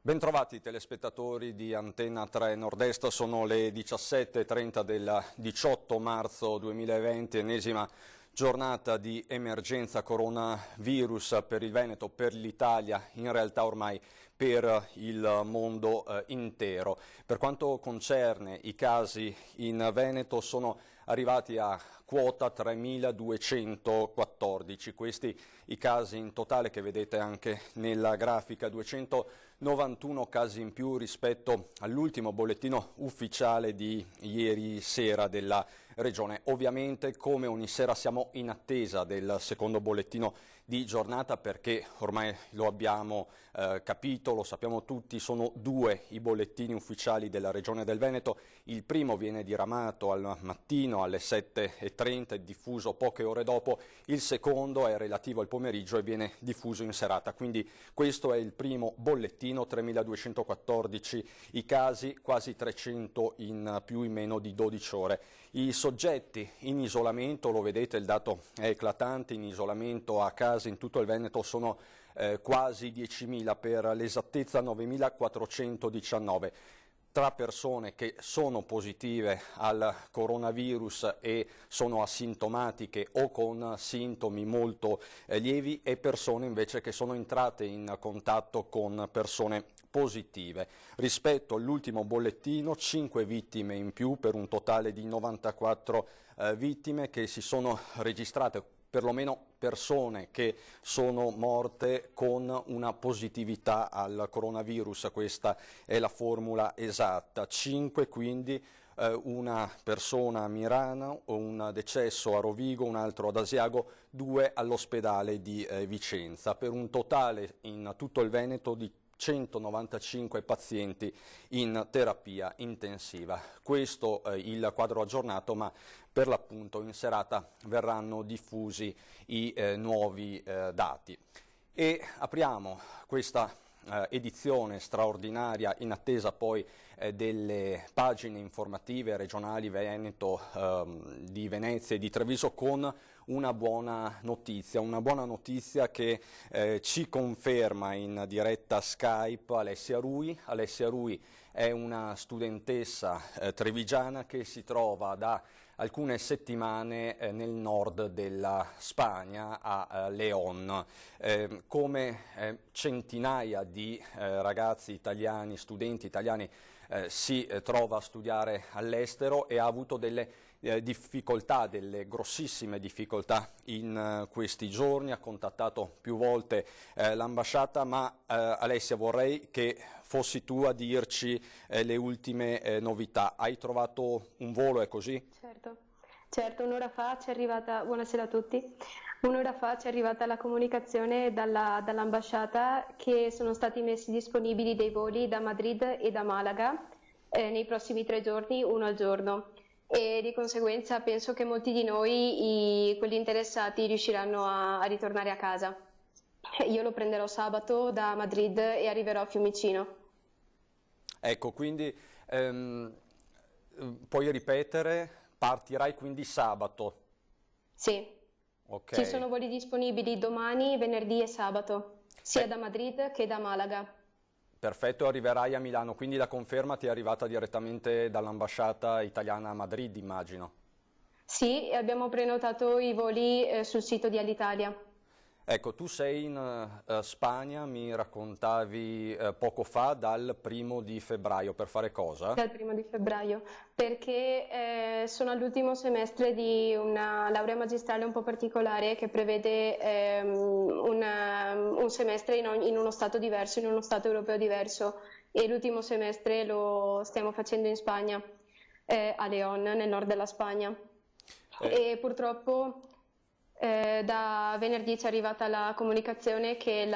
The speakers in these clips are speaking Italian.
Bentrovati telespettatori di Antenna 3 Nord-Est, sono le 17:30 del 18 marzo 2020, ennesima giornata di emergenza coronavirus per il Veneto, per l'Italia, in realtà ormai per il mondo intero. Per quanto concerne i casi in Veneto, sono arrivati a quota 3.214, questi i casi in totale che vedete anche nella grafica, 291 casi in più rispetto all'ultimo bollettino ufficiale di ieri sera della Regione. Ovviamente, come ogni sera, siamo in attesa del secondo bollettino di giornata perché ormai lo abbiamo capito, lo sappiamo tutti, sono due i bollettini ufficiali della Regione del Veneto. Il primo viene diramato al mattino alle 7:30 e diffuso poche ore dopo, il secondo è relativo al pomeriggio e viene diffuso in serata. Quindi questo è il primo bollettino, 3.214 i casi, quasi 300 in più in meno di 12 ore. I soggetti in isolamento, lo vedete, il dato è eclatante, in isolamento a casa in tutto il Veneto sono quasi 10.000, per l'esattezza 9.419. Tra persone che sono positive al coronavirus e sono asintomatiche o con sintomi molto lievi e persone invece che sono entrate in contatto con persone positive. Rispetto all'ultimo bollettino, 5 vittime in più per un totale di 94 vittime che si sono registrate, perlomeno persone che sono morte con una positività al coronavirus, questa è la formula esatta. 5 quindi, una persona a Mirano, un decesso a Rovigo, un altro ad Asiago, 2 all'ospedale di Vicenza, per un totale in tutto il Veneto di 195 pazienti in terapia intensiva. Questo è il quadro aggiornato, ma per l'appunto in serata verranno diffusi i nuovi dati. E apriamo questa edizione straordinaria in attesa poi delle pagine informative regionali Veneto, di Venezia e di Treviso con una buona notizia che ci conferma in diretta Skype Alessia Rui. Alessia Rui è una studentessa trevigiana che si trova da alcune settimane nel nord della Spagna, a León. Come centinaia di ragazzi italiani, studenti italiani, si trova a studiare all'estero e ha avuto delle difficoltà, delle grossissime difficoltà in questi giorni, ha contattato più volte l'ambasciata, ma Alessia, vorrei che fossi tu a dirci le ultime novità. Hai trovato un volo, è così? Certo, un'ora fa ci è arrivata, buonasera a tutti, un'ora fa ci è arrivata la comunicazione dall'ambasciata che sono stati messi disponibili dei voli da Madrid e da Malaga nei prossimi 3 giorni, uno al giorno. E di conseguenza penso che molti di noi, quelli interessati, riusciranno a ritornare a casa. Io lo prenderò sabato da Madrid e arriverò a Fiumicino. Ecco, quindi puoi ripetere, partirai quindi sabato? Sì, okay. Ci sono voli disponibili domani, venerdì e sabato, sia da Madrid che da Malaga. Perfetto, arriverai a Milano, quindi la conferma ti è arrivata direttamente dall'ambasciata italiana a Madrid, immagino? Sì, abbiamo prenotato i voli sul sito di Alitalia. Ecco, tu sei in Spagna, mi raccontavi poco fa, dal 1° di febbraio, per fare cosa? Dal 1° di febbraio, perché sono all'ultimo semestre di una laurea magistrale un po' particolare che prevede un semestre in uno stato diverso, in uno stato europeo diverso, e l'ultimo semestre lo stiamo facendo in Spagna, a León, nel nord della Spagna. E purtroppo da venerdì ci è arrivata la comunicazione che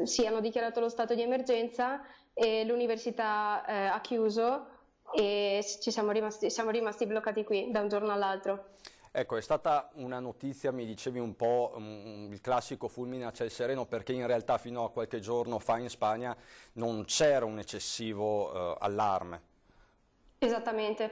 sì, hanno dichiarato lo stato di emergenza e l'università ha chiuso e siamo rimasti bloccati qui da un giorno all'altro. Ecco, è stata una notizia, mi dicevi un po' il classico fulmine a ciel sereno, perché in realtà fino a qualche giorno fa in Spagna non c'era un eccessivo allarme. Esattamente,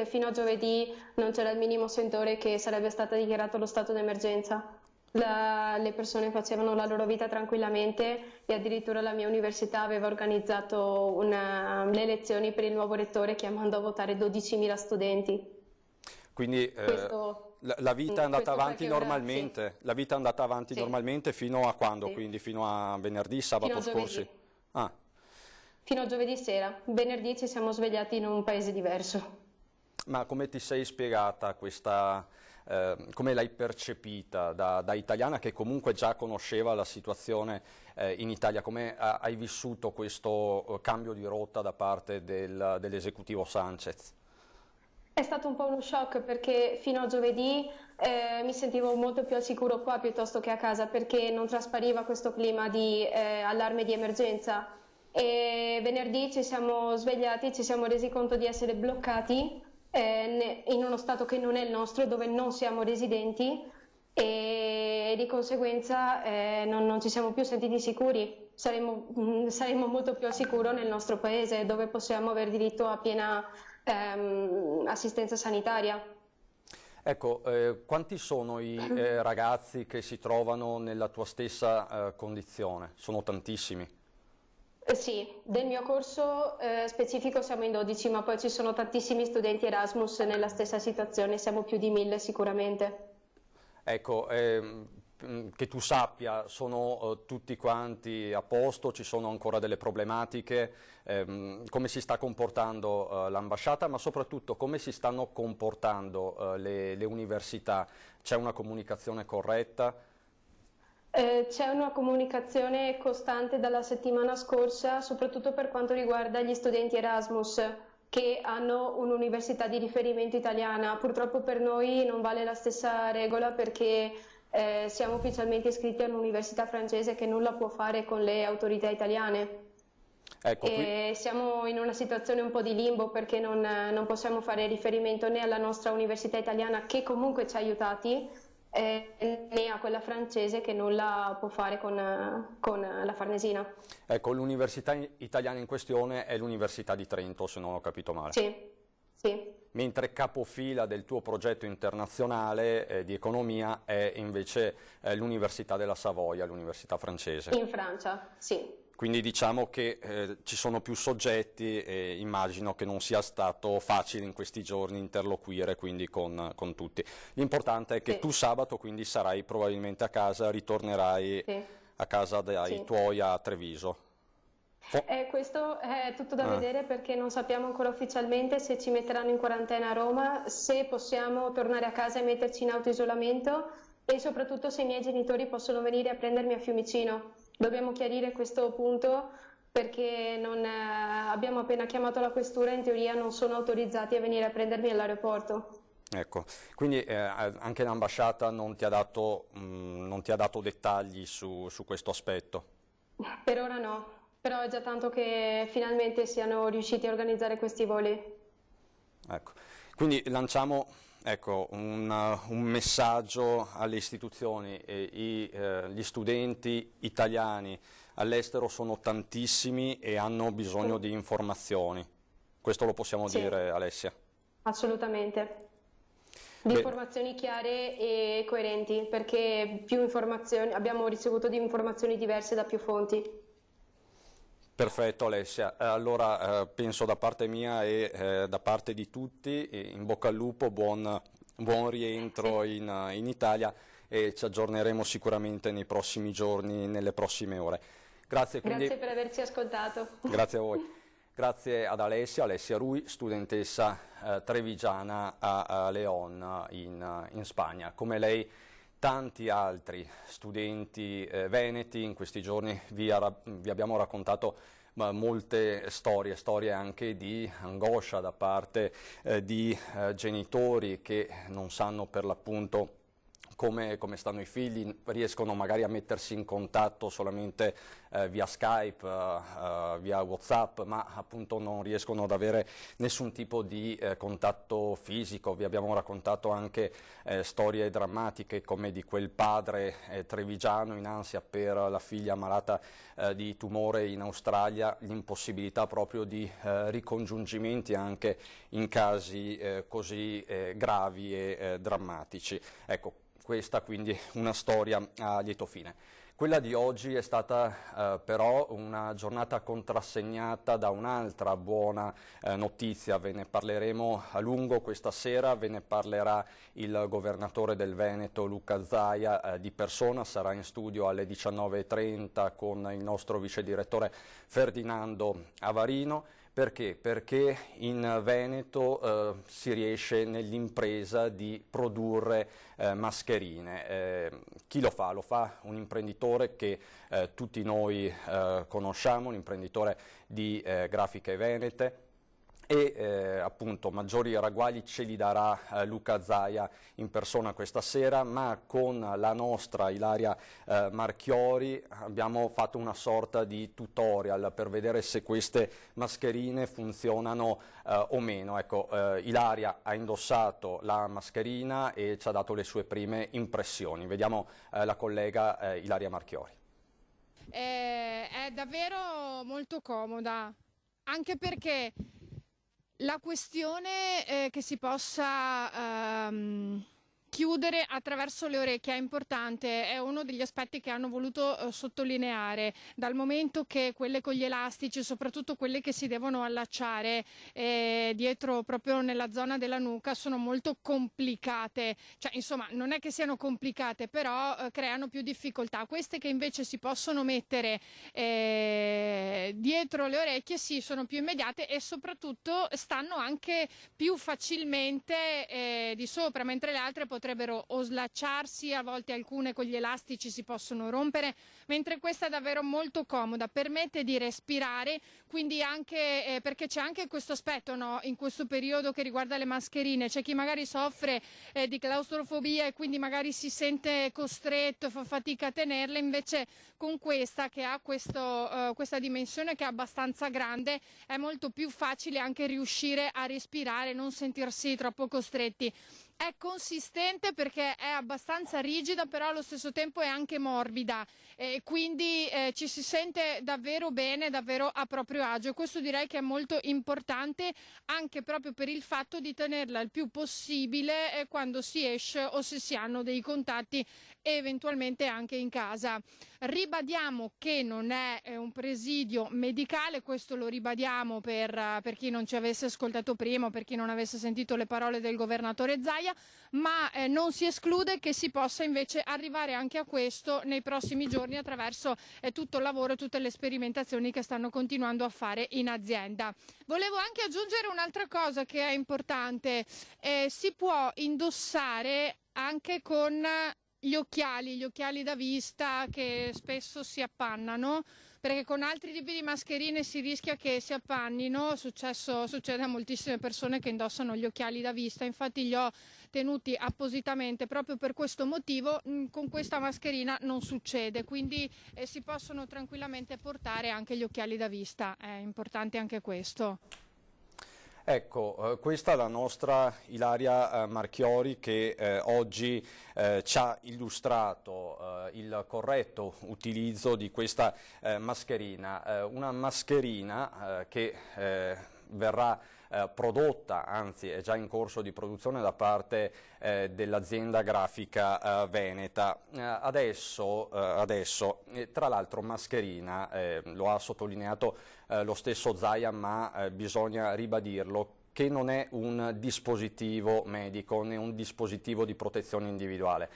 fino a giovedì non c'era il minimo sentore che sarebbe stato dichiarato lo stato d'emergenza. le persone facevano la loro vita tranquillamente e addirittura la mia università aveva organizzato le elezioni per il nuovo rettore chiamando a votare 12.000 studenti. Quindi la vita è andata avanti normalmente, sì. la vita è andata avanti Sì. normalmente fino a quando? Sì. Quindi fino a venerdì, sabato Fino a scorsi? giovedì. Ah. Fino a giovedì sera. Venerdì ci siamo svegliati in un paese diverso. Ma come ti sei spiegata questa, come l'hai percepita da italiana che comunque già conosceva la situazione in Italia? Come hai vissuto questo cambio di rotta da parte dell'esecutivo Sanchez? È stato un po' uno shock perché fino a giovedì mi sentivo molto più al sicuro qua piuttosto che a casa perché non traspariva questo clima di allarme di emergenza. E venerdì ci siamo svegliati, ci siamo resi conto di essere bloccati in uno stato che non è il nostro, dove non siamo residenti e di conseguenza non ci siamo più sentiti sicuri. Saremmo molto più al sicuro nel nostro paese, dove possiamo avere diritto a piena assistenza sanitaria. Ecco, quanti sono i ragazzi che si trovano nella tua stessa condizione? Sono tantissimi. Sì, del mio corso specifico siamo in 12, ma poi ci sono tantissimi studenti Erasmus nella stessa situazione, siamo più di 1.000 sicuramente. Ecco, che tu sappia, sono tutti quanti a posto, ci sono ancora delle problematiche, come si sta comportando l'ambasciata, ma soprattutto come si stanno comportando le università? C'è una comunicazione corretta? C'è una comunicazione costante dalla settimana scorsa, soprattutto per quanto riguarda gli studenti Erasmus che hanno un'università di riferimento italiana. Purtroppo per noi non vale la stessa regola perché siamo ufficialmente iscritti all'università francese che nulla può fare con le autorità italiane. Ecco, E siamo in una situazione un po' di limbo perché non possiamo fare riferimento né alla nostra università italiana che comunque ci ha aiutati né a quella francese che nulla può fare con la Farnesina. ecco, l'università italiana in questione è l'Università di Trento, se non ho capito male. Sì, sì. Mentre capofila del tuo progetto internazionale di economia è invece l'Università della Savoia, l'università francese. In Francia, sì. Quindi diciamo che ci sono più soggetti e immagino che non sia stato facile in questi giorni interloquire quindi con tutti. L'importante è che Sì. tu sabato quindi sarai probabilmente a casa, ritornerai Sì. a casa dai Sì. tuoi a Treviso. Questo è tutto da Ah. vedere perché non sappiamo ancora ufficialmente se ci metteranno in quarantena a Roma, se possiamo tornare a casa e metterci in autoisolamento e soprattutto se i miei genitori possono venire a prendermi a Fiumicino. Dobbiamo chiarire questo punto perché abbiamo appena chiamato la questura e in teoria non sono autorizzati a venire a prendermi all'aeroporto. Ecco, quindi anche l'ambasciata non ti ha dato dettagli su questo aspetto. Per ora no, però è già tanto che finalmente siano riusciti a organizzare questi voli. Ecco. Quindi lanciamo ecco, un messaggio alle istituzioni. Gli studenti italiani all'estero sono tantissimi e hanno bisogno di informazioni. Questo lo possiamo Sì. dire, Alessia? Assolutamente. Di Bene. informazioni chiare e coerenti, perché più informazioni, abbiamo ricevuto di informazioni diverse da più fonti. Perfetto Alessia, allora penso da parte mia e da parte di tutti, in bocca al lupo, buon rientro Sì. in Italia e ci aggiorneremo sicuramente nei prossimi giorni, nelle prossime ore. Grazie, quindi, Grazie per averci ascoltato. grazie a voi. Grazie ad Alessia Rui, studentessa trevigiana a León in Spagna. Come lei tanti altri studenti veneti in questi giorni vi abbiamo raccontato molte storie anche di angoscia da parte di genitori che non sanno per l'appunto come stanno i figli, riescono magari a mettersi in contatto solamente via Skype, via WhatsApp, ma appunto non riescono ad avere nessun tipo di contatto fisico. Vi abbiamo raccontato anche storie drammatiche come di quel padre trevigiano in ansia per la figlia malata di tumore in Australia, l'impossibilità proprio di ricongiungimenti anche in casi così gravi e drammatici. Ecco, questa quindi una storia a lieto fine. Quella di oggi è stata però una giornata contrassegnata da un'altra buona notizia, ve ne parleremo a lungo questa sera, ve ne parlerà il governatore del Veneto Luca Zaia di persona, sarà in studio alle 19:30 con il nostro vice direttore Ferdinando Avarino. Perché? Perché in Veneto si riesce nell'impresa di produrre mascherine. Chi lo fa? Lo fa un imprenditore che tutti noi conosciamo, un imprenditore di Grafiche Venete, e appunto maggiori ragguagli ce li darà Luca Zaia in persona questa sera, ma con la nostra Ilaria Marchiori abbiamo fatto una sorta di tutorial per vedere se queste mascherine funzionano o meno. Ecco, Ilaria ha indossato la mascherina e ci ha dato le sue prime impressioni. Vediamo la collega Ilaria Marchiori. È davvero molto comoda, anche perché la questione che si possa chiudere attraverso le orecchie è importante, è uno degli aspetti che hanno voluto sottolineare, dal momento che quelle con gli elastici, soprattutto quelle che si devono allacciare dietro proprio nella zona della nuca, sono molto complicate, cioè insomma non è che siano complicate, però creano più difficoltà. Queste che invece si possono mettere dietro le orecchie sì, sono più immediate e soprattutto stanno anche più facilmente di sopra, mentre le altre potrebbero o slacciarsi, a volte alcune con gli elastici si possono rompere, mentre questa è davvero molto comoda, permette di respirare, quindi anche perché c'è anche questo aspetto, no, in questo periodo che riguarda le mascherine, c'è chi magari soffre di claustrofobia e quindi magari si sente costretto, fa fatica a tenerle, invece con questa che ha questa dimensione che è abbastanza grande è molto più facile anche riuscire a respirare, non sentirsi troppo costretti. È consistente perché è abbastanza rigida, però allo stesso tempo è anche morbida, quindi ci si sente davvero bene, davvero a proprio agio. Questo direi che è molto importante anche proprio per il fatto di tenerla il più possibile quando si esce o se si hanno dei contatti eventualmente anche in casa. Ribadiamo che non è un presidio medicale, questo lo ribadiamo per chi non ci avesse ascoltato prima o per chi non avesse sentito le parole del governatore Zaia, ma non si esclude che si possa invece arrivare anche a questo nei prossimi giorni attraverso tutto il lavoro e tutte le sperimentazioni che stanno continuando a fare in azienda. Volevo anche aggiungere un'altra cosa che è importante, si può indossare anche con gli occhiali da vista che spesso si appannano, perché con altri tipi di mascherine si rischia che si appannino, succede a moltissime persone che indossano gli occhiali da vista, infatti li ho tenuti appositamente proprio per questo motivo, con questa mascherina non succede, quindi si possono tranquillamente portare anche gli occhiali da vista, è importante anche questo. Ecco, questa è la nostra Ilaria Marchiori che oggi ci ha illustrato il corretto utilizzo di questa mascherina, una mascherina che verrà prodotta, anzi è già in corso di produzione da parte dell'azienda grafica veneta. Adesso tra l'altro mascherina, lo ha sottolineato lo stesso Zaia, ma bisogna ribadirlo, che non è un dispositivo medico né un dispositivo di protezione individuale.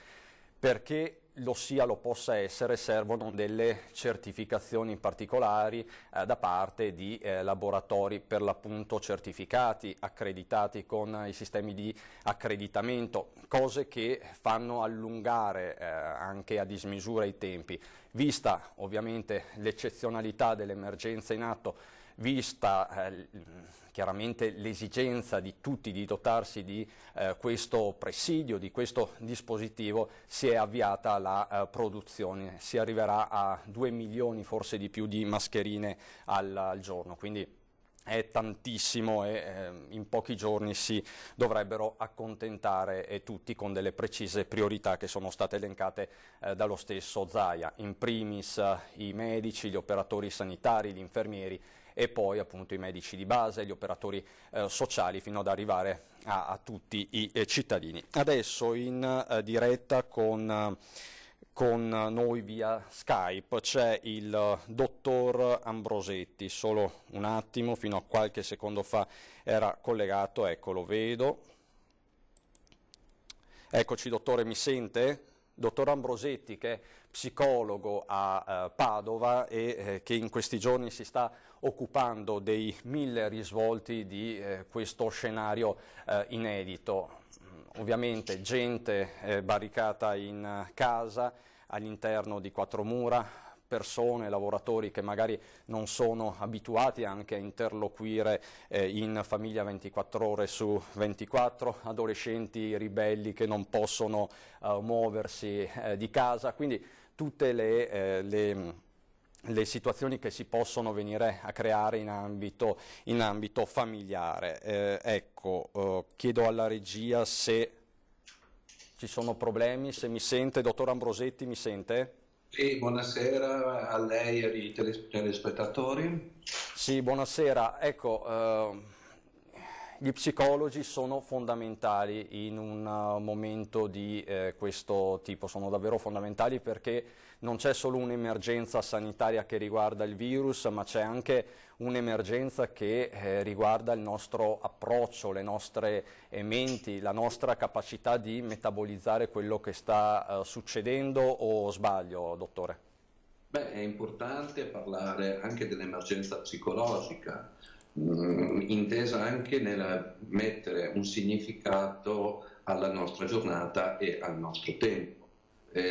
Perché lo sia, lo possa essere, servono delle certificazioni particolari da parte di laboratori per l'appunto certificati, accreditati con i sistemi di accreditamento, cose che fanno allungare anche a dismisura i tempi. Vista ovviamente l'eccezionalità dell'emergenza in atto, vista chiaramente l'esigenza di tutti di dotarsi di questo presidio, di questo dispositivo, si è avviata la produzione. Si arriverà a 2 milioni, forse di più, di mascherine al giorno, quindi è tantissimo e in pochi giorni si dovrebbero accontentare tutti, con delle precise priorità che sono state elencate dallo stesso Zaia, in primis i medici, gli operatori sanitari, gli infermieri e poi appunto i medici di base, gli operatori sociali, fino ad arrivare a tutti i cittadini. Adesso in diretta con noi via Skype c'è il dottor Ambrosetti. Solo un attimo, fino a qualche secondo fa era collegato, ecco, lo vedo. Eccoci dottore, mi sente? Dottor Ambrosetti, che è psicologo a Padova e che in questi giorni si sta occupando dei 1000 risvolti di questo scenario inedito. Ovviamente gente barricata in casa, all'interno di quattro mura, persone, lavoratori che magari non sono abituati anche a interloquire in famiglia 24 ore su 24, adolescenti ribelli che non possono muoversi di casa, quindi tutte le situazioni che si possono venire a creare in ambito familiare. Chiedo alla regia se ci sono problemi, se mi sente. Dottor Ambrosetti, mi sente? Sì, buonasera a lei e ai telespettatori. Sì, buonasera. Gli psicologi sono fondamentali in un momento di questo tipo, sono davvero fondamentali perché non c'è solo un'emergenza sanitaria che riguarda il virus, ma c'è anche un'emergenza che riguarda il nostro approccio, le nostre menti, la nostra capacità di metabolizzare quello che sta succedendo, o sbaglio, dottore? Beh, è importante parlare anche dell'emergenza psicologica, intesa anche nel mettere un significato alla nostra giornata e al nostro tempo.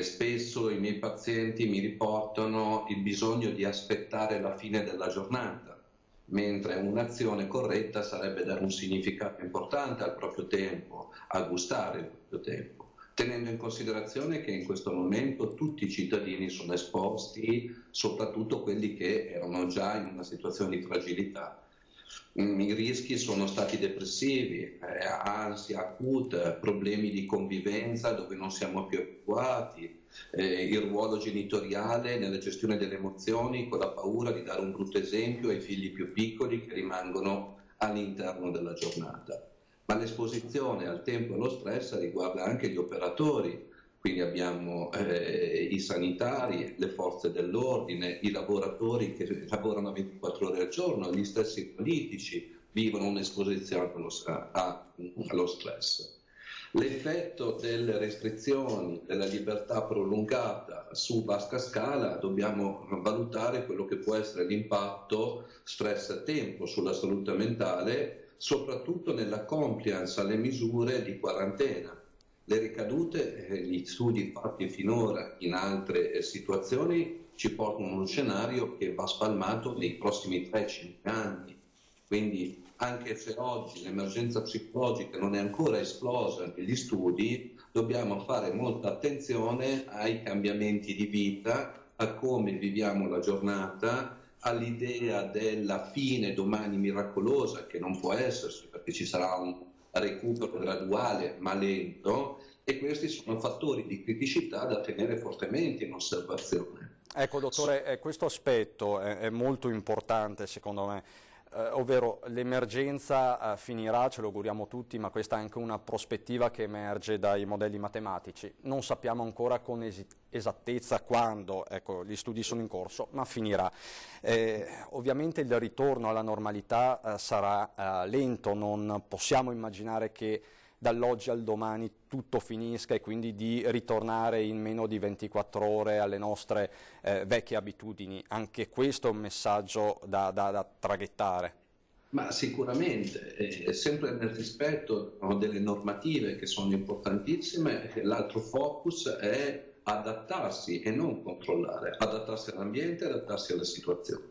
Spesso i miei pazienti mi riportano il bisogno di aspettare la fine della giornata, mentre un'azione corretta sarebbe dare un significato importante al proprio tempo, a gustare il proprio tempo, tenendo in considerazione che in questo momento tutti i cittadini sono esposti, soprattutto quelli che erano già in una situazione di fragilità. I rischi sono stati depressivi, ansia acuta, problemi di convivenza dove non siamo più abituati, il ruolo genitoriale nella gestione delle emozioni con la paura di dare un brutto esempio ai figli più piccoli che rimangono all'interno della giornata. Ma l'esposizione al tempo e allo stress riguarda anche gli operatori, quindi abbiamo i sanitari, le forze dell'ordine, i lavoratori che lavorano 24 ore al giorno, gli stessi politici vivono un'esposizione allo stress. L'effetto delle restrizioni, della libertà prolungata su vasta scala, dobbiamo valutare quello che può essere l'impatto stress-tempo sulla salute mentale, soprattutto nella compliance alle misure di quarantena. Le ricadute, gli studi fatti finora in altre situazioni ci portano a uno scenario che va spalmato nei prossimi 3-5 anni. Quindi anche se oggi l'emergenza psicologica non è ancora esplosa negli studi, dobbiamo fare molta attenzione ai cambiamenti di vita, a come viviamo la giornata, all'idea della fine domani miracolosa, che non può esserci perché ci sarà un recupero graduale ma lento, e questi sono fattori di criticità da tenere fortemente in osservazione. Ecco dottore, questo aspetto è molto importante secondo me, ovvero l'emergenza finirà, ce lo auguriamo tutti, ma questa è anche una prospettiva che emerge dai modelli matematici. Non sappiamo ancora con esattezza quando, ecco, gli studi sono in corso, ma finirà. Ovviamente il ritorno alla normalità sarà lento, non possiamo immaginare che dall'oggi al domani tutto finisca e quindi di ritornare in meno di 24 ore alle nostre vecchie abitudini. Anche questo è un messaggio da traghettare. Ma sicuramente, sempre nel rispetto delle normative che sono importantissime, l'altro focus è adattarsi e non controllare, adattarsi all'ambiente e adattarsi alla situazione.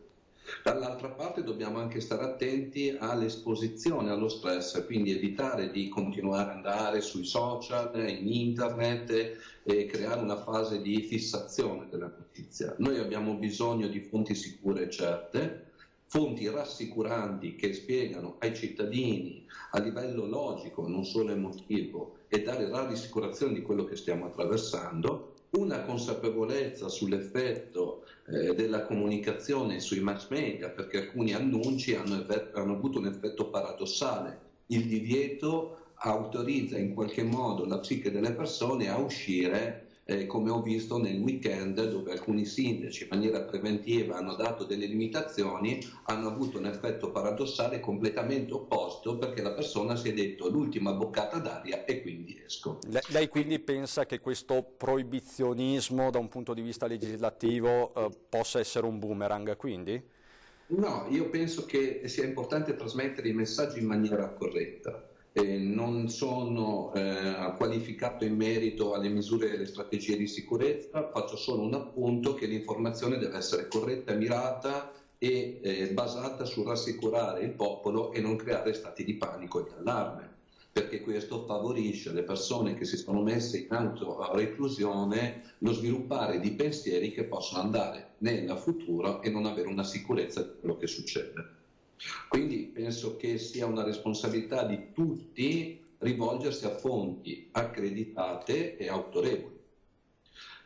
Dall'altra parte dobbiamo anche stare attenti all'esposizione allo stress, quindi evitare di continuare ad andare sui social, in internet e creare una fase di fissazione della notizia. Noi abbiamo bisogno di fonti sicure e certe, fonti rassicuranti che spiegano ai cittadini a livello logico, non solo emotivo, e dare rassicurazione di quello che stiamo attraversando, una consapevolezza sull'effetto della comunicazione sui mass media, perché alcuni annunci hanno avuto un effetto paradossale. Il divieto autorizza in qualche modo la psiche delle persone a uscire, come ho visto nel weekend, dove alcuni sindaci in maniera preventiva hanno dato delle limitazioni, hanno avuto un effetto paradossale completamente opposto, perché la persona si è detto l'ultima boccata d'aria e quindi esco. Lei quindi pensa che questo proibizionismo da un punto di vista legislativo possa essere un boomerang, quindi? No, io penso che sia importante trasmettere i messaggi in maniera corretta. Non sono qualificato in merito alle misure e alle strategie di sicurezza, faccio solo un appunto che l'informazione deve essere corretta, mirata e basata sul rassicurare il popolo e non creare stati di panico e di allarme, perché questo favorisce le persone che si sono messe in autoreclusione lo sviluppare di pensieri che possono andare nel futuro e non avere una sicurezza di quello che succede. Quindi penso che sia una responsabilità di tutti rivolgersi a fonti accreditate e autorevoli.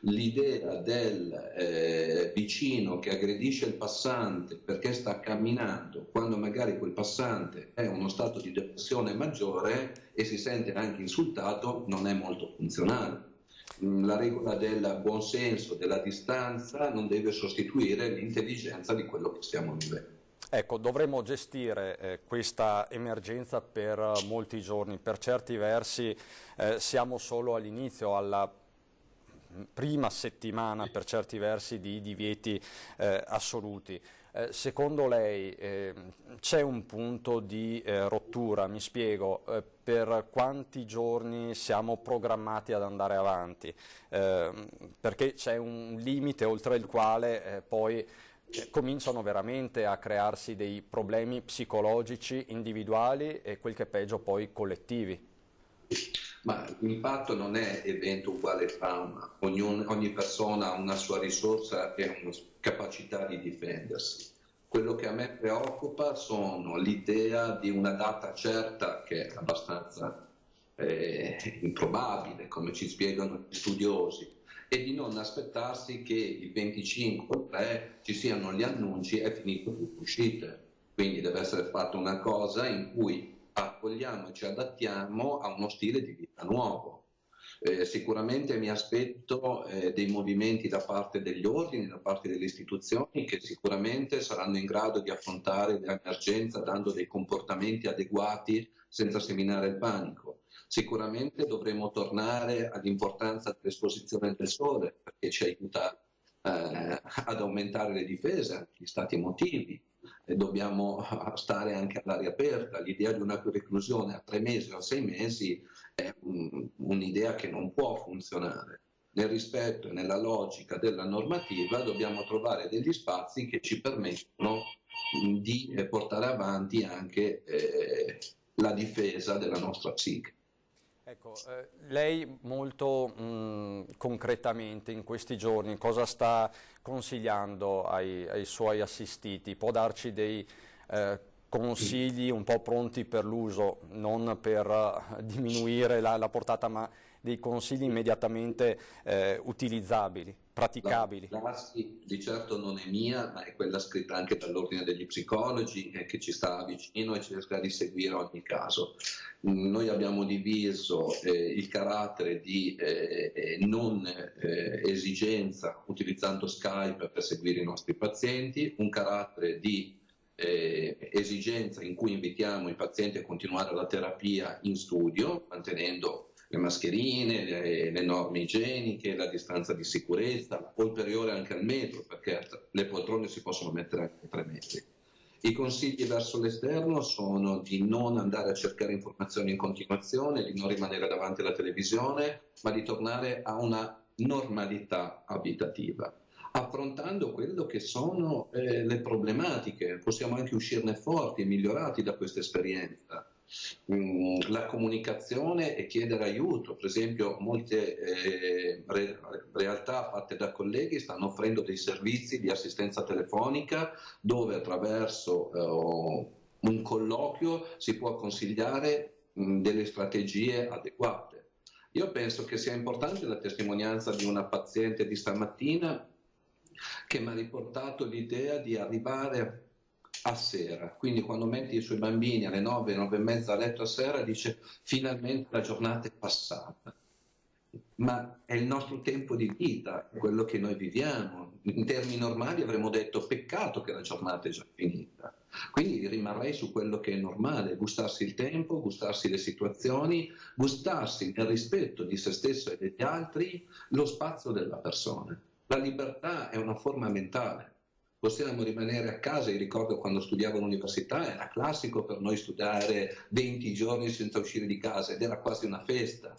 L'idea del vicino che aggredisce il passante perché sta camminando, quando magari quel passante è in uno stato di depressione maggiore e si sente anche insultato, non è molto funzionale. La regola del buonsenso, della distanza, non deve sostituire l'intelligenza di quello che stiamo vivendo. Ecco, dovremo gestire questa emergenza per molti giorni. Per certi versi siamo solo all'inizio, alla prima settimana per certi versi di divieti assoluti. Secondo lei c'è un punto di rottura? Mi spiego, per quanti giorni siamo programmati ad andare avanti? Perché c'è un limite oltre il quale poi cominciano veramente a crearsi dei problemi psicologici individuali e quel che è peggio poi collettivi. Ma l'impatto non è evento uguale trauma, ogni persona ha una sua risorsa e una capacità di difendersi. Quello che a me preoccupa sono l'idea di una data certa, che è abbastanza improbabile, come ci spiegano gli studiosi, e di non aspettarsi che il 25 o 3 ci siano gli annunci e finito tutte uscite. Quindi deve essere fatta una cosa in cui accogliamo e ci adattiamo a uno stile di vita nuovo. Sicuramente mi aspetto dei movimenti da parte degli ordini, da parte delle istituzioni, che sicuramente saranno in grado di affrontare l'emergenza dando dei comportamenti adeguati senza seminare il panico. Sicuramente dovremo tornare all'importanza dell'esposizione del sole, perché ci aiuta ad aumentare le difese, gli stati emotivi. E dobbiamo stare anche all'aria aperta. L'idea di una reclusione a 3 mesi o a 6 mesi è un'idea che non può funzionare. Nel rispetto e nella logica della normativa dobbiamo trovare degli spazi che ci permettono di portare avanti anche la difesa della nostra psiche. Ecco, lei molto concretamente in questi giorni cosa sta consigliando ai suoi assistiti? Può darci dei consigli un po' pronti per l'uso, non per diminuire la portata, ma dei consigli immediatamente utilizzabili, praticabili? La classi di certo non è mia, ma è quella scritta anche dall'ordine degli psicologi che ci sta vicino e cerca di seguire ogni caso. Noi abbiamo diviso il carattere di non esigenza utilizzando Skype per seguire i nostri pazienti, un carattere di esigenza in cui invitiamo i pazienti a continuare la terapia in studio, mantenendo le mascherine, le norme igieniche, la distanza di sicurezza, ulteriore anche al metro, perché le poltrone si possono mettere anche 3 metri. I consigli verso l'esterno sono di non andare a cercare informazioni in continuazione, di non rimanere davanti alla televisione, ma di tornare a una normalità abitativa, affrontando quello che sono le problematiche. Possiamo anche uscirne forti e migliorati da questa esperienza. La comunicazione e chiedere aiuto, per esempio molte realtà fatte da colleghi stanno offrendo dei servizi di assistenza telefonica dove attraverso un colloquio si può consigliare delle strategie adeguate. Io penso che sia importante la testimonianza di una paziente di stamattina che mi ha riportato l'idea di arrivare a sera, quindi quando metti i suoi bambini alle 9, 9 e mezza a letto a sera, dice finalmente la giornata è passata. Ma è il nostro tempo di vita, è quello che noi viviamo. In termini normali avremmo detto peccato che la giornata è già finita. Quindi rimarrei su quello che è normale, gustarsi il tempo, gustarsi le situazioni, gustarsi nel rispetto di se stesso e degli altri lo spazio della persona. La libertà è una forma mentale. Possiamo rimanere a casa, io ricordo quando studiavo all'università era classico per noi studiare 20 giorni senza uscire di casa ed era quasi una festa.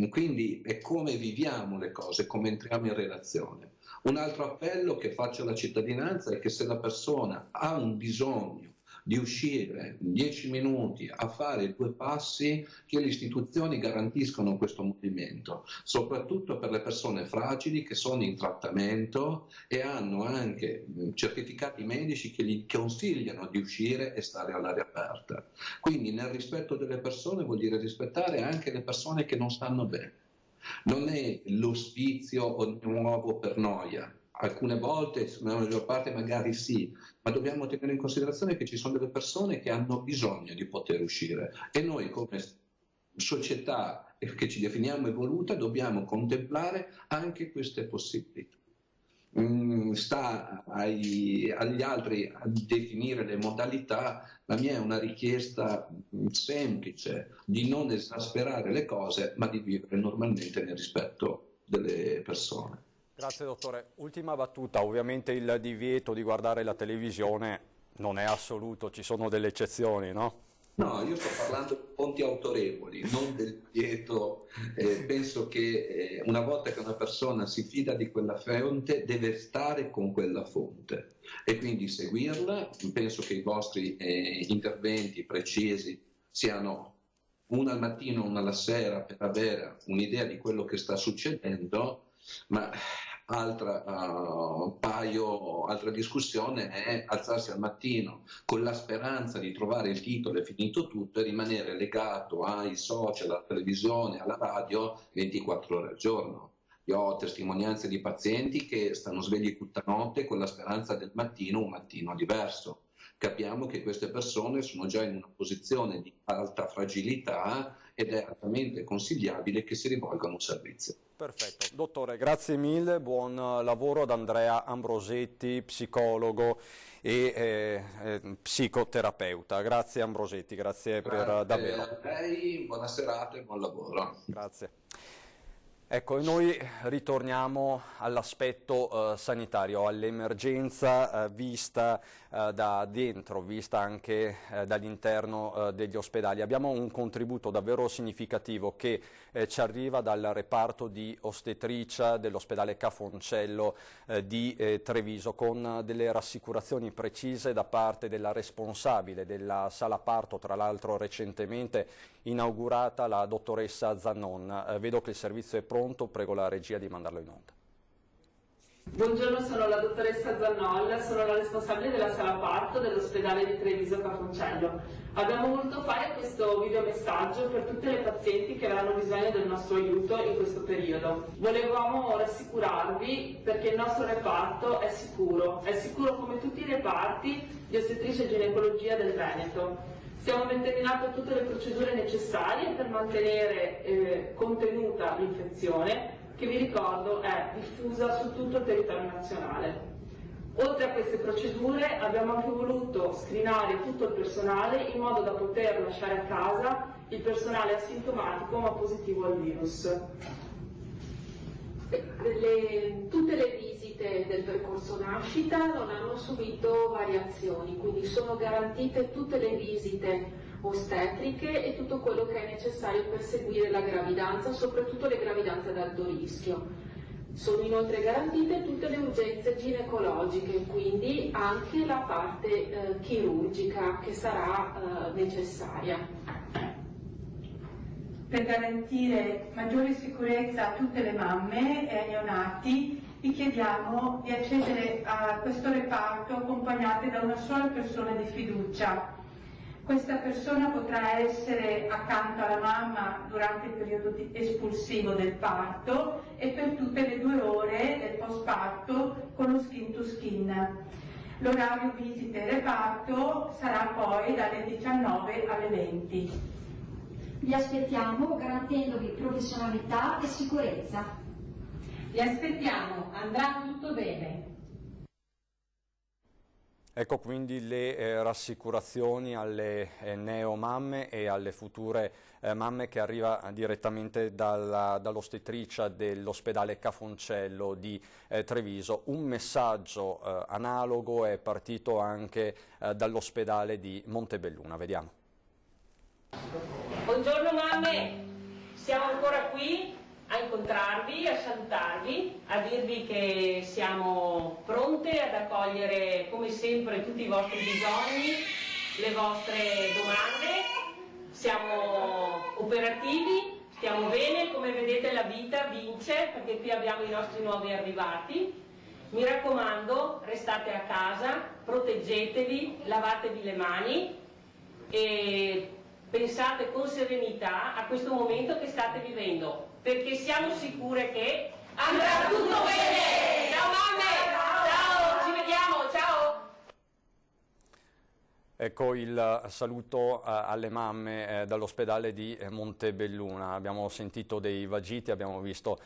Quindi è come viviamo le cose, come entriamo in relazione. Un altro appello che faccio alla cittadinanza è che se la persona ha un bisogno di uscire 10 minuti a fare 2 passi, che le istituzioni garantiscono questo movimento, soprattutto per le persone fragili che sono in trattamento e hanno anche certificati medici che gli consigliano di uscire e stare all'aria aperta. Quindi nel rispetto delle persone vuol dire rispettare anche le persone che non stanno bene. Non è l'ospizio o nuovo per noia. Alcune volte, nella maggior parte magari sì, ma dobbiamo tenere in considerazione che ci sono delle persone che hanno bisogno di poter uscire e noi come società che ci definiamo evoluta dobbiamo contemplare anche queste possibilità. Sta agli altri a definire le modalità, la mia è una richiesta semplice di non esasperare le cose ma di vivere normalmente nel rispetto delle persone. Grazie dottore. Ultima battuta, ovviamente il divieto di guardare la televisione non è assoluto, ci sono delle eccezioni, no? No, io sto parlando di fonti autorevoli, non del divieto. Penso che una volta che una persona si fida di quella fonte deve stare con quella fonte e quindi seguirla. Penso che i vostri interventi precisi siano una al mattino, una alla sera per avere un'idea di quello che sta succedendo, ma altra discussione è alzarsi al mattino con la speranza di trovare il titolo e finito tutto e rimanere legato ai social, alla televisione, alla radio 24 ore al giorno. Io ho testimonianze di pazienti che stanno svegli tutta notte con la speranza del mattino, un mattino diverso. Capiamo che queste persone sono già in una posizione di alta fragilità ed è altamente consigliabile che si rivolgano a un servizio. Perfetto. Dottore, grazie mille, buon lavoro ad Andrea Ambrosetti, psicologo e psicoterapeuta. Grazie Ambrosetti, grazie per davvero. A lei, buona serata e buon lavoro. Grazie. Ecco, e noi ritorniamo all'aspetto sanitario, all'emergenza vista da dentro, vista anche dall'interno degli ospedali. Abbiamo un contributo davvero significativo che ci arriva dal reparto di ostetricia dell'ospedale Cafoncello di Treviso, con delle rassicurazioni precise da parte della responsabile della sala parto, tra l'altro recentemente inaugurata, la dottoressa Zannon. Vedo che il servizio è pronto, prego la regia di mandarlo in onda. Buongiorno, sono la dottoressa Zannol, sono la responsabile della sala parto dell'ospedale di Treviso Cafoncello. Abbiamo voluto fare questo videomessaggio per tutte le pazienti che avranno bisogno del nostro aiuto in questo periodo. Volevamo rassicurarvi perché il nostro reparto è sicuro come tutti i reparti di ostetricia e ginecologia del Veneto. Stiamo mettendo in atto tutte le procedure necessarie per mantenere contenuta l'infezione, che vi ricordo è diffusa su tutto il territorio nazionale. Oltre a queste procedure abbiamo anche voluto screenare tutto il personale in modo da poter lasciare a casa il personale asintomatico ma positivo al virus. Tutte le visite del percorso nascita non hanno subito variazioni, quindi sono garantite tutte le visite ostetriche e tutto quello che è necessario per seguire la gravidanza, soprattutto le gravidanze ad alto rischio. Sono inoltre garantite tutte le urgenze ginecologiche, quindi anche la parte chirurgica che sarà necessaria. Per garantire maggiore sicurezza a tutte le mamme e ai neonati, vi chiediamo di accedere a questo reparto accompagnate da una sola persona di fiducia. Questa persona potrà essere accanto alla mamma durante il periodo espulsivo del parto e per tutte le 2 ore del postparto L'orario visite e reparto sarà poi dalle 19 alle 20. Vi aspettiamo garantendovi professionalità e sicurezza. Vi aspettiamo, andrà tutto bene. Ecco quindi le rassicurazioni alle neomamme e alle future mamme che arriva direttamente dall'ostetricia dell'ospedale Cafoncello di Treviso. Un messaggio analogo è partito anche dall'ospedale di Montebelluna. Vediamo. Buongiorno mamme, siamo ancora qui a incontrarvi, a salutarvi, a dirvi che siamo pronte ad accogliere come sempre tutti i vostri bisogni, le vostre domande, siamo operativi, stiamo bene, come vedete la vita vince perché qui abbiamo i nostri nuovi arrivati. Mi raccomando, restate a casa, proteggetevi, lavatevi le mani e pensate con serenità a questo momento che state vivendo, perché siamo sicure che andrà tutto bene! Ciao mamme! Ciao, ci vediamo, ciao! Ecco il saluto alle mamme dall'ospedale di Montebelluna. Abbiamo sentito dei vagiti, abbiamo visto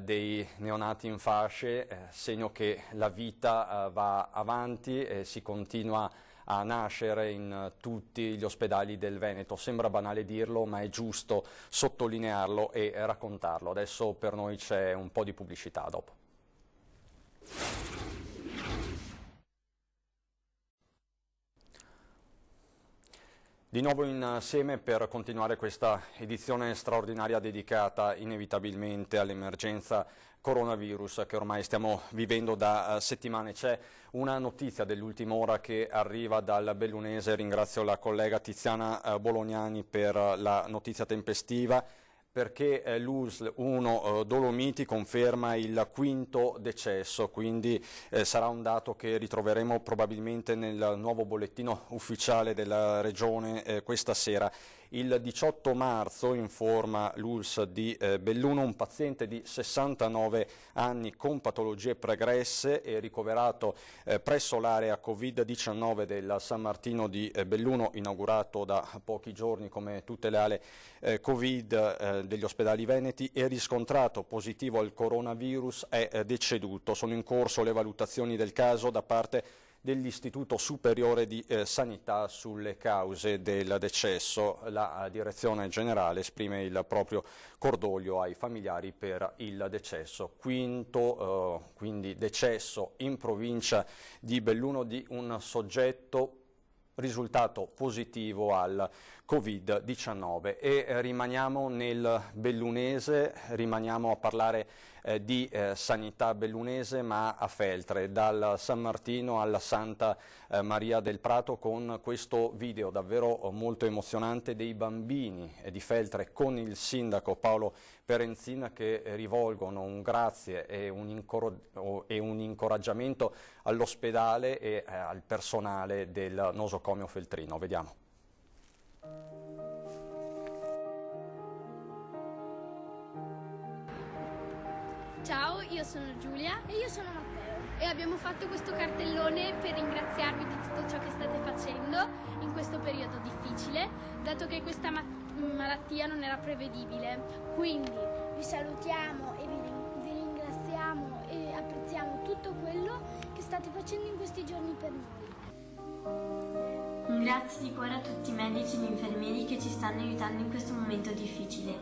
dei neonati in fasce, segno che la vita va avanti e si continua a nascere in tutti gli ospedali del Veneto. Sembra banale dirlo, ma è giusto sottolinearlo e raccontarlo. Adesso per noi c'è un po' di pubblicità dopo. Di nuovo insieme per continuare questa edizione straordinaria dedicata inevitabilmente all'emergenza coronavirus che ormai stiamo vivendo da settimane. C'è una notizia dell'ultima ora che arriva dal bellunese, ringrazio la collega Tiziana Bolognani per la notizia tempestiva, perché l'USL 1 Dolomiti conferma il quinto decesso, quindi sarà un dato che ritroveremo probabilmente nel nuovo bollettino ufficiale della Regione questa sera. Il 18 marzo, informa l'ULS di Belluno, un paziente di 69 anni con patologie pregresse e ricoverato presso l'area Covid-19 del San Martino di Belluno, inaugurato da pochi giorni come tutte le aree Covid degli ospedali veneti, e riscontrato positivo al coronavirus, è deceduto. Sono in corso le valutazioni del caso da parte dell'Istituto Superiore di Sanità sulle cause del decesso. La Direzione Generale esprime il proprio cordoglio ai familiari per il decesso. Quinto quindi decesso in provincia di Belluno di un soggetto risultato positivo al Covid-19. E rimaniamo nel bellunese, rimaniamo a parlare di sanità bellunese, ma a Feltre, dal San Martino alla Santa Maria del Prato, con questo video davvero molto emozionante dei bambini di Feltre con il sindaco Paolo Perenzin, che rivolgono un grazie e un incoraggiamento all'ospedale e al personale del nosocomio feltrino. Vediamo. Ciao, io sono Giulia e io sono Matteo e abbiamo fatto questo cartellone per ringraziarvi di tutto ciò che state facendo in questo periodo difficile, dato che questa malattia non era prevedibile. Quindi vi salutiamo e vi ringraziamo e apprezziamo tutto quello che state facendo in questi giorni per noi. Un grazie di cuore a tutti i medici e gli infermieri che ci stanno aiutando in questo momento difficile.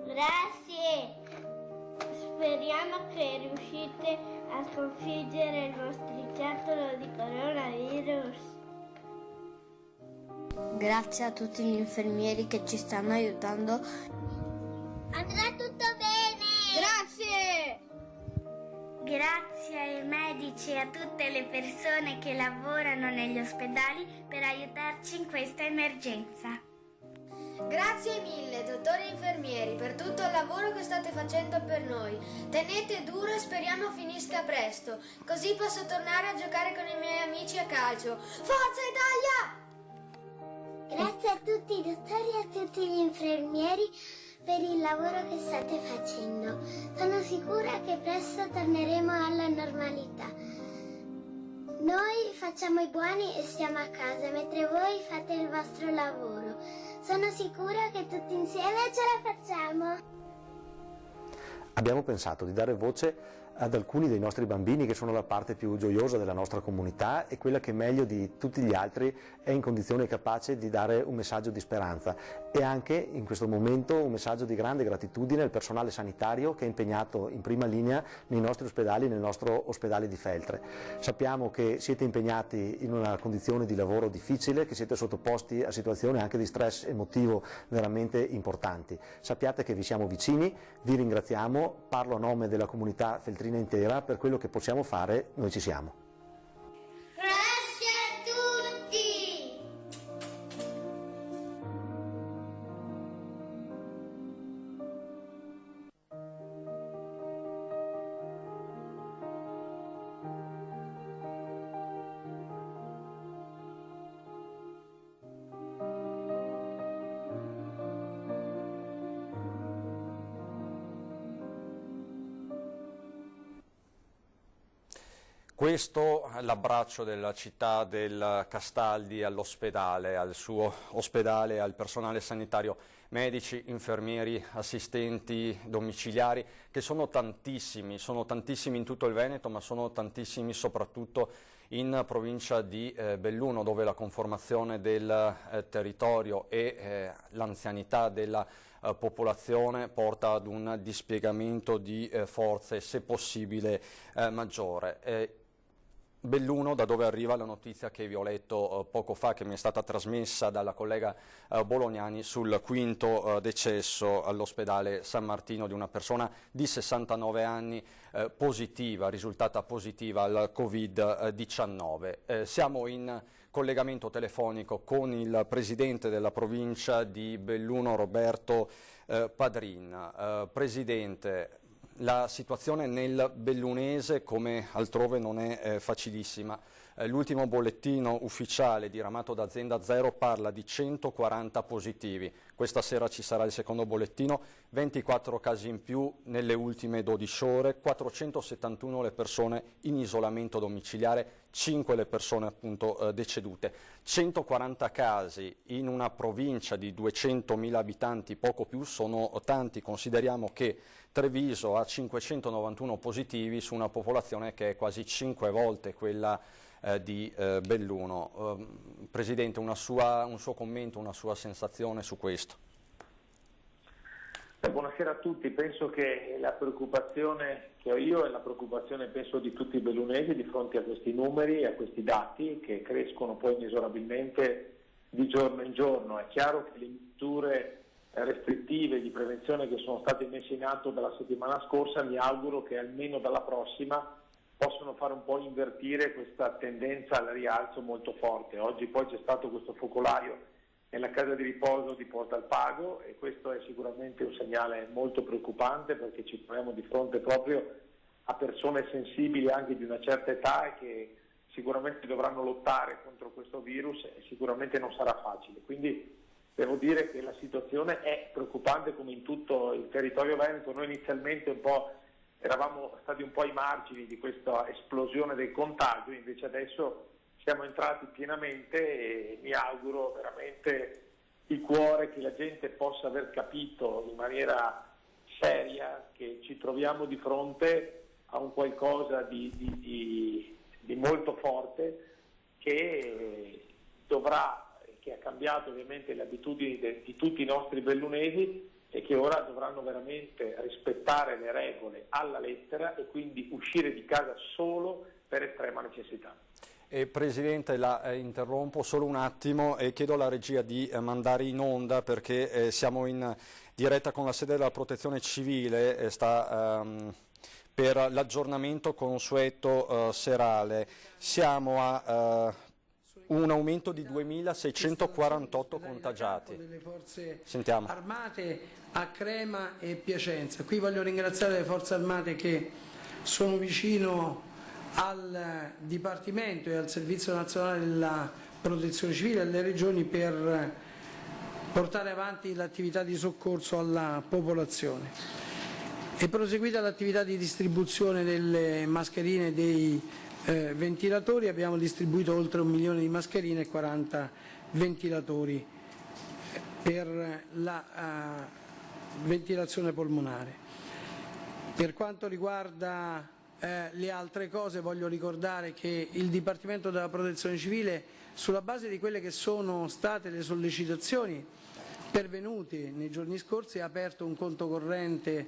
Grazie! Speriamo che riuscite a sconfiggere il mostriciattolo di coronavirus. Grazie a tutti gli infermieri che ci stanno aiutando. Andrà tutto bene! Grazie! Grazie ai medici e a tutte le persone che lavorano negli ospedali per aiutarci in questa emergenza. Grazie mille, dottori e infermieri, per tutto il lavoro che state facendo per noi. Tenete duro e speriamo finisca presto, così posso tornare a giocare con i miei amici a calcio. Forza Italia! Grazie a tutti i dottori e a tutti gli infermieri per il lavoro che state facendo. Sono sicura che presto torneremo alla normalità. Noi facciamo i buoni e stiamo a casa, mentre voi fate il vostro lavoro. Sono sicura che tutti insieme ce la facciamo. Abbiamo pensato di dare voce ad alcuni dei nostri bambini che sono la parte più gioiosa della nostra comunità e quella che meglio di tutti gli altri è in condizione e capace di dare un messaggio di speranza e anche in questo momento un messaggio di grande gratitudine al personale sanitario che è impegnato in prima linea nei nostri ospedali, nel nostro ospedale di Feltre. Sappiamo che siete impegnati in una condizione di lavoro difficile, che siete sottoposti a situazioni anche di stress emotivo veramente importanti. Sappiate che vi siamo vicini, vi ringraziamo, parlo a nome della comunità feltrina intera, per quello che possiamo fare noi ci siamo. Grazie a tutti! Questo è l'abbraccio della città del Castaldi all'ospedale, al suo ospedale, al personale sanitario, medici, infermieri, assistenti domiciliari, che sono tantissimi in tutto il Veneto, ma sono tantissimi soprattutto in provincia di Belluno, dove la conformazione del territorio e l'anzianità della popolazione porta ad un dispiegamento di forze, se possibile, maggiore. Belluno, da dove arriva la notizia che vi ho letto poco fa, che mi è stata trasmessa dalla collega Bolognani, sul quinto decesso all'ospedale San Martino di una persona di 69 anni risultata positiva al Covid-19. Siamo in collegamento telefonico con il presidente della provincia di Belluno, Roberto Padrin. Presidente, la situazione nel bellunese, come altrove, non è facilissima. L'ultimo bollettino ufficiale diramato da Azienda Zero parla di 140 positivi. Questa sera ci sarà il secondo bollettino, 24 casi in più nelle ultime 12 ore, 471 le persone in isolamento domiciliare, 5 le persone appunto decedute. 140 casi in una provincia di 200.000 abitanti, poco più, sono tanti. Consideriamo che Treviso ha 591 positivi su una popolazione che è quasi 5 volte quella di Belluno. Presidente, un suo commento, una sua sensazione su questo? Buonasera a tutti. Penso che la preoccupazione che ho io è la preoccupazione, penso, di tutti i bellunesi di fronte a questi numeri e a questi dati che crescono poi inesorabilmente di giorno in giorno. È chiaro che le misure restrittive di prevenzione che sono state messe in atto dalla settimana scorsa, mi auguro che almeno dalla prossima possono fare un po' invertire questa tendenza al rialzo molto forte. Oggi poi c'è stato questo focolaio nella casa di riposo di Porta al Pago e questo è sicuramente un segnale molto preoccupante, perché ci troviamo di fronte proprio a persone sensibili anche di una certa età e che sicuramente dovranno lottare contro questo virus e sicuramente non sarà facile. Quindi devo dire che la situazione è preoccupante come in tutto il territorio veneto. Noi inizialmente eravamo stati un po' ai margini di questa esplosione del contagio, invece adesso siamo entrati pienamente e mi auguro veramente di cuore che la gente possa aver capito in maniera seria che ci troviamo di fronte a un qualcosa di molto forte che ha cambiato ovviamente le abitudini di tutti i nostri bellunesi e che ora dovranno veramente rispettare le regole alla lettera e quindi uscire di casa solo per estrema necessità. Presidente, la interrompo solo un attimo e chiedo alla regia di mandare in onda, perché siamo in diretta con la sede della Protezione Civile, per l'aggiornamento consueto serale. Siamo a un aumento di 2.648 contagiati. Delle forze Sentiamo. armate a Crema e Piacenza. Qui voglio ringraziare le forze armate che sono vicino al Dipartimento e al Servizio Nazionale della Protezione Civile e alle regioni per portare avanti l'attività di soccorso alla popolazione. È proseguita l'attività di distribuzione delle mascherine e dei ventilatori, abbiamo distribuito oltre 1 milione di mascherine e 40 ventilatori per la ventilazione polmonare. Per quanto riguarda le altre cose, voglio ricordare che il Dipartimento della Protezione Civile, sulla base di quelle che sono state le sollecitazioni pervenute nei giorni scorsi, ha aperto un conto corrente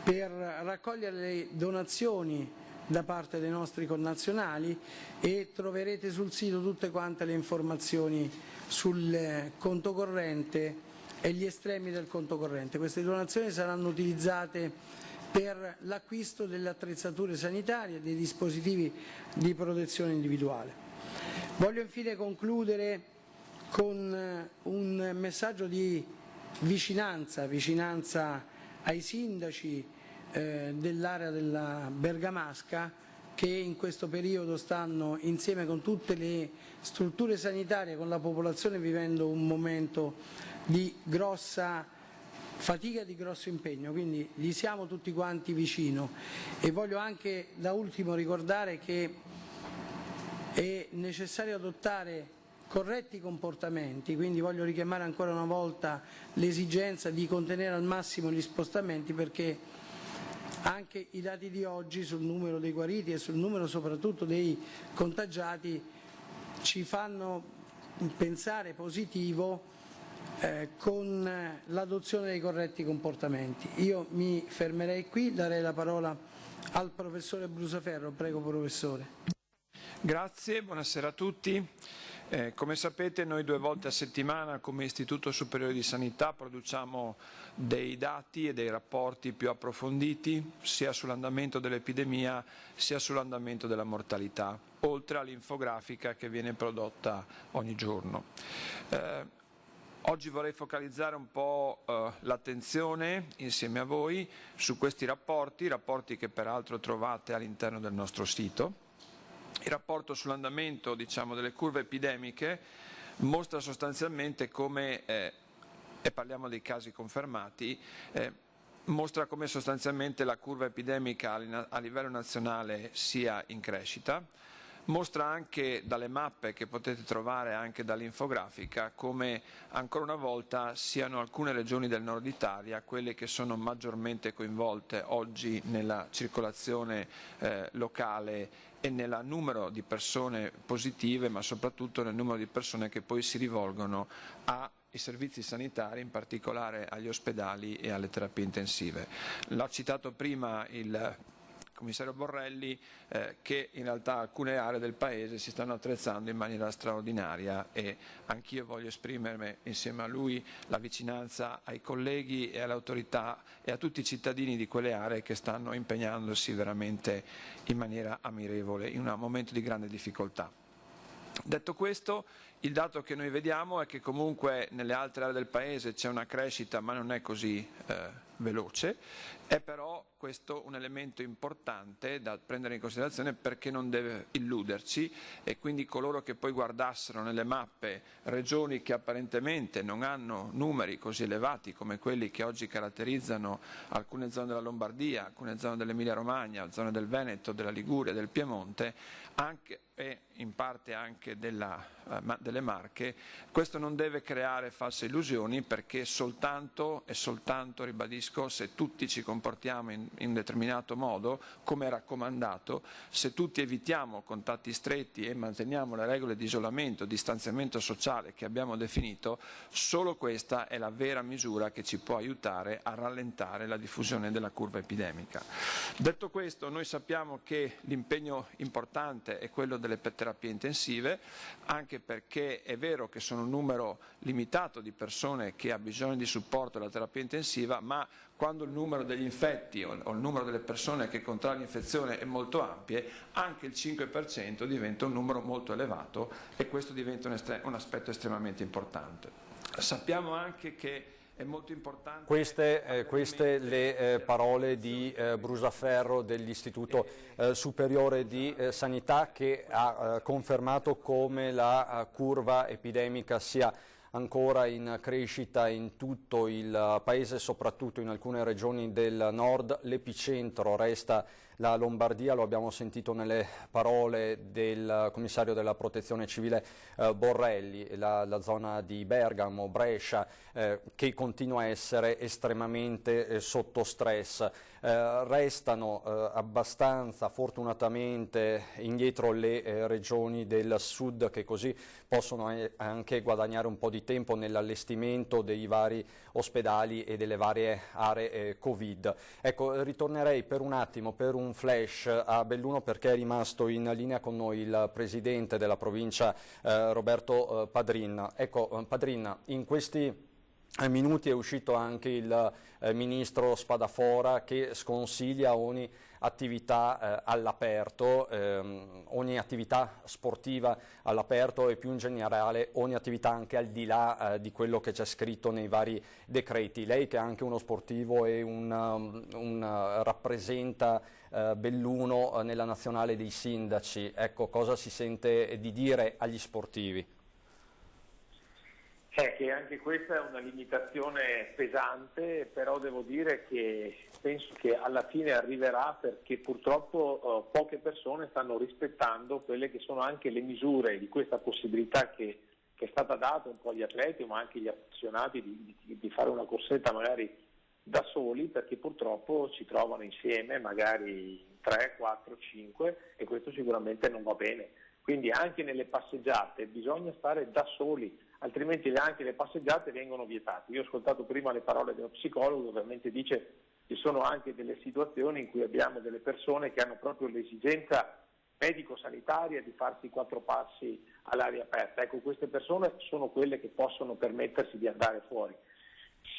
per raccogliere le donazioni da parte dei nostri connazionali, e troverete sul sito tutte quante le informazioni sul conto corrente e gli estremi del conto corrente. Queste donazioni saranno utilizzate per l'acquisto delle attrezzature sanitarie e dei dispositivi di protezione individuale. Voglio infine concludere con un messaggio di vicinanza ai sindaci dell'area della Bergamasca, che in questo periodo stanno insieme con tutte le strutture sanitarie, con la popolazione, vivendo un momento di grossa fatica e di grosso impegno, quindi gli siamo tutti quanti vicino. E voglio anche da ultimo ricordare che è necessario adottare corretti comportamenti, quindi voglio richiamare ancora una volta l'esigenza di contenere al massimo gli spostamenti, perché anche i dati di oggi sul numero dei guariti e sul numero soprattutto dei contagiati ci fanno pensare positivo con l'adozione dei corretti comportamenti. Io mi fermerei qui, darei la parola al professore Brusaferro. Prego, professore. Grazie, buonasera a tutti. Come sapete, noi 2 volte a settimana come Istituto Superiore di Sanità produciamo dei dati e dei rapporti più approfonditi sia sull'andamento dell'epidemia sia sull'andamento della mortalità, oltre all'infografica che viene prodotta ogni giorno. Oggi vorrei focalizzare un po' l'attenzione insieme a voi su questi rapporti che peraltro trovate all'interno del nostro sito. Il rapporto sull'andamento, delle curve epidemiche mostra sostanzialmente come, e parliamo dei casi confermati, mostra come sostanzialmente la curva epidemica a livello nazionale sia in crescita. Mostra anche dalle mappe che potete trovare anche dall'infografica come ancora una volta siano alcune regioni del nord Italia quelle che sono maggiormente coinvolte oggi nella circolazione locale e nel numero di persone positive, ma soprattutto nel numero di persone che poi si rivolgono ai servizi sanitari, in particolare agli ospedali e alle terapie intensive. L'ha citato prima il commissario Borrelli, che in realtà alcune aree del Paese si stanno attrezzando in maniera straordinaria, e anch'io voglio esprimermi insieme a lui la vicinanza ai colleghi e alle autorità e a tutti i cittadini di quelle aree che stanno impegnandosi veramente in maniera ammirevole in un momento di grande difficoltà. Detto questo, il dato che noi vediamo è che comunque nelle altre aree del Paese c'è una crescita, ma non è così veloce. È però questo un elemento importante da prendere in considerazione, perché non deve illuderci, e quindi coloro che poi guardassero nelle mappe regioni che apparentemente non hanno numeri così elevati come quelli che oggi caratterizzano alcune zone della Lombardia, alcune zone dell'Emilia Romagna, zone del Veneto, della Liguria, del Piemonte, anche e in parte anche delle Marche, questo non deve creare false illusioni, perché soltanto, ribadisco, se tutti ci comportiamo in un determinato modo, come raccomandato, se tutti evitiamo contatti stretti e manteniamo le regole di isolamento, distanziamento sociale che abbiamo definito, solo questa è la vera misura che ci può aiutare a rallentare la diffusione della curva epidemica. Detto questo, noi sappiamo che l'impegno importante è quello delle terapie intensive, anche perché è vero che sono un numero limitato di persone che ha bisogno di supporto della terapia intensiva, ma quando il numero degli infetti o il numero delle persone che contraggono l'infezione è molto ampie, anche il 5% diventa un numero molto elevato, e questo diventa un aspetto estremamente importante. Sappiamo anche che è molto importante. Queste le parole di Brusaferro dell'Istituto Superiore di Sanità, che ha confermato come la curva epidemica sia ancora in crescita in tutto il Paese, soprattutto in alcune regioni del nord. L'epicentro resta la Lombardia, lo abbiamo sentito nelle parole del commissario della Protezione Civile Borrelli, la zona di Bergamo, Brescia, che continua a essere estremamente sotto stress. Restano abbastanza fortunatamente indietro le regioni del sud, che così possono anche guadagnare un po' di tempo nell'allestimento dei vari ospedali e delle varie aree Covid. Ecco, ritornerei per un attimo, per un flash, a Belluno, perché è rimasto in linea con noi il presidente della provincia Roberto Padrin. Ecco, Padrin, in questi minuti è uscito anche il ministro Spadafora, che sconsiglia ogni attività all'aperto, ogni attività sportiva all'aperto e più in generale ogni attività anche al di là di quello che c'è scritto nei vari decreti. Lei, che è anche uno sportivo e rappresenta Belluno nella nazionale dei sindaci, ecco, cosa si sente di dire agli sportivi? Che anche questa è una limitazione pesante, però devo dire che penso che alla fine arriverà, perché purtroppo poche persone stanno rispettando quelle che sono anche le misure di questa possibilità che è stata data un po' agli atleti, ma anche agli appassionati di fare una corsetta magari da soli, perché purtroppo si trovano insieme magari 3, 4, 5 e questo sicuramente non va bene. Quindi anche nelle passeggiate bisogna stare da soli, altrimenti anche le passeggiate vengono vietate. Io ho ascoltato prima le parole dello psicologo, ovviamente dice che ci sono anche delle situazioni in cui abbiamo delle persone che hanno proprio l'esigenza medico-sanitaria di farsi 4 passi all'aria aperta. Ecco, queste persone sono quelle che possono permettersi di andare fuori.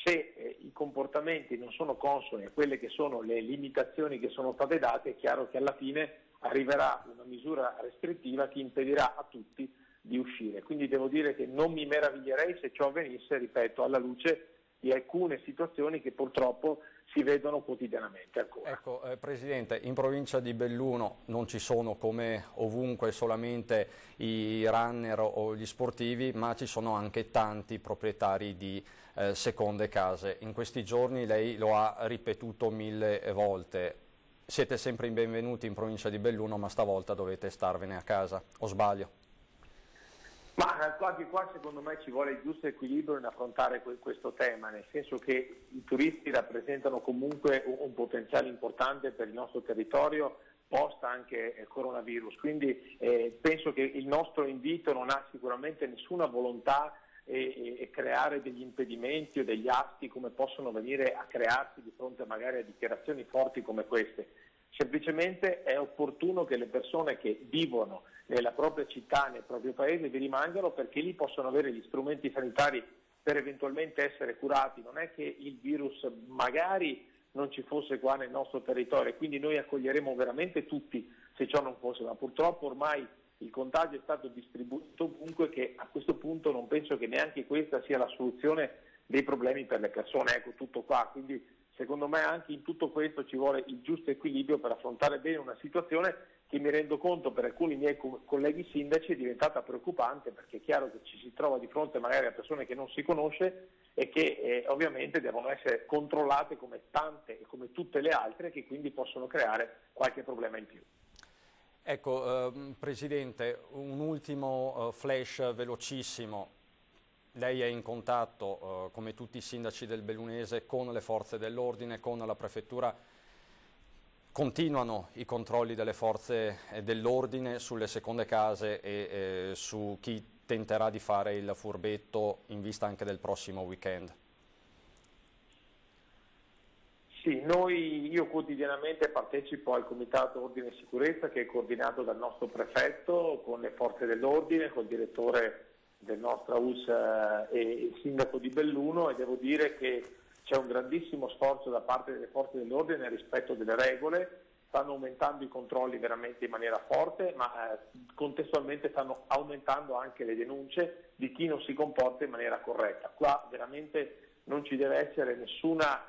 Se i comportamenti non sono consoni a quelle che sono le limitazioni che sono state date, è chiaro che alla fine arriverà una misura restrittiva che impedirà a tutti di uscire. Quindi devo dire che non mi meraviglierei se ciò avvenisse, ripeto, alla luce di alcune situazioni che purtroppo si vedono quotidianamente ancora. Ecco, Presidente, in provincia di Belluno non ci sono, come ovunque, solamente i runner o gli sportivi, ma ci sono anche tanti proprietari di seconde case. In questi giorni lei lo ha ripetuto 1000 volte. Siete sempre i benvenuti in provincia di Belluno, ma stavolta dovete starvene a casa, o sbaglio? Ma anche qua secondo me ci vuole il giusto equilibrio in affrontare questo tema, nel senso che i turisti rappresentano comunque un potenziale importante per il nostro territorio post anche coronavirus, quindi penso che il nostro invito non ha sicuramente nessuna volontà e creare degli impedimenti o degli asti come possono venire a crearsi di fronte magari a dichiarazioni forti come queste. Semplicemente è opportuno che le persone che vivono nella propria città, nel proprio paese, vi rimangano, perché lì possono avere gli strumenti sanitari per eventualmente essere curati. Non è che il virus magari non ci fosse qua nel nostro territorio, quindi noi accoglieremo veramente tutti se ciò non fosse, ma purtroppo ormai il contagio è stato distribuito ovunque, che a questo punto non penso che neanche questa sia la soluzione dei problemi per le persone. Ecco, tutto qua. Quindi secondo me anche in tutto questo ci vuole il giusto equilibrio per affrontare bene una situazione che, mi rendo conto, per alcuni miei colleghi sindaci è diventata preoccupante, perché è chiaro che ci si trova di fronte magari a persone che non si conosce e che ovviamente devono essere controllate come tante e come tutte le altre, che quindi possono creare qualche problema in più. Ecco, Presidente, un ultimo flash velocissimo. Lei è in contatto, come tutti i sindaci del Bellunese, con le forze dell'ordine, con la prefettura. Continuano i controlli delle forze dell'ordine sulle seconde case e su chi tenterà di fare il furbetto in vista anche del prossimo weekend. Sì, io quotidianamente partecipo al Comitato Ordine e Sicurezza, che è coordinato dal nostro prefetto con le forze dell'ordine, col direttore del nostro AUS e il sindaco di Belluno, e devo dire che c'è un grandissimo sforzo da parte delle forze dell'ordine nel rispetto delle regole. Stanno aumentando i controlli veramente in maniera forte, ma contestualmente stanno aumentando anche le denunce di chi non si comporta in maniera corretta. Qua veramente non ci deve essere nessuna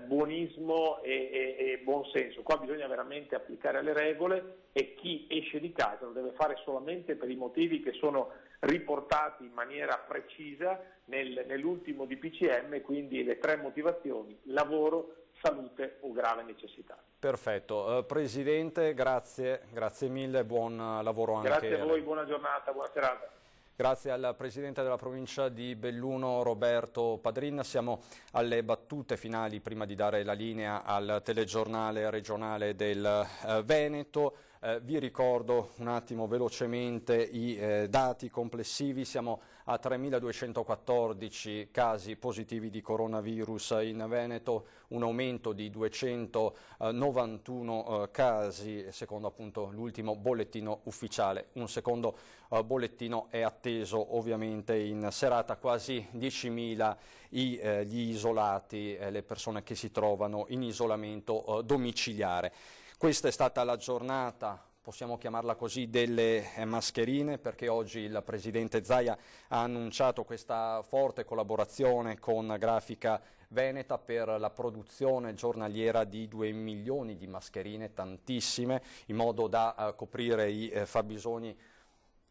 buonismo e buon senso. Qua bisogna veramente applicare le regole, e chi esce di casa lo deve fare solamente per i motivi che sono riportati in maniera precisa nell'ultimo DPCM, quindi le 3 motivazioni: lavoro, salute o grave necessità. Perfetto. Presidente, grazie mille, buon lavoro anche. Grazie a voi, buona giornata, buona serata. Grazie al Presidente della provincia di Belluno, Roberto Padrin. Siamo alle battute finali prima di dare la linea al telegiornale regionale del Veneto. Vi ricordo un attimo velocemente i dati complessivi. Siamo a 3.214 casi positivi di coronavirus in Veneto, un aumento di 291 casi secondo appunto l'ultimo bollettino ufficiale. Un secondo bollettino è atteso ovviamente in serata, quasi 10.000 gli isolati, le persone che si trovano in isolamento domiciliare. Questa è stata la giornata, possiamo chiamarla così, delle mascherine, perché oggi il Presidente Zaia ha annunciato questa forte collaborazione con Grafica Veneta per la produzione giornaliera di 2 milioni di mascherine, tantissime, in modo da coprire i fabbisogni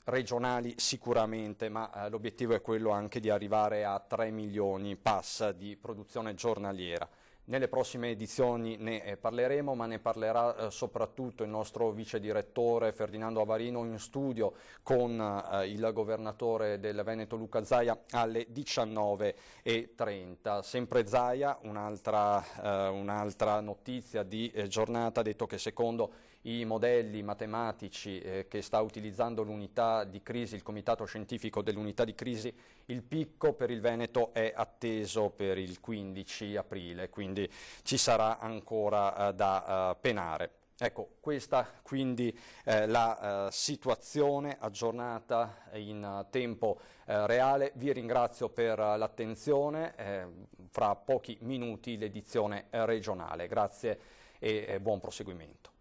regionali sicuramente, ma l'obiettivo è quello anche di arrivare a 3 milioni pass di produzione giornaliera. Nelle prossime edizioni ne parleremo, ma ne parlerà soprattutto il nostro vice direttore Ferdinando Avarino in studio con il governatore del Veneto Luca Zaia alle 19:30. Sempre Zaia, un'altra notizia di giornata, ha detto che secondo i modelli matematici che sta utilizzando l'unità di crisi, il comitato scientifico dell'unità di crisi, il picco per il Veneto è atteso per il 15 aprile, quindi ci sarà ancora da penare. Ecco, questa quindi la situazione aggiornata in tempo reale. Vi ringrazio per l'attenzione, fra pochi minuti l'edizione regionale. Grazie e buon proseguimento.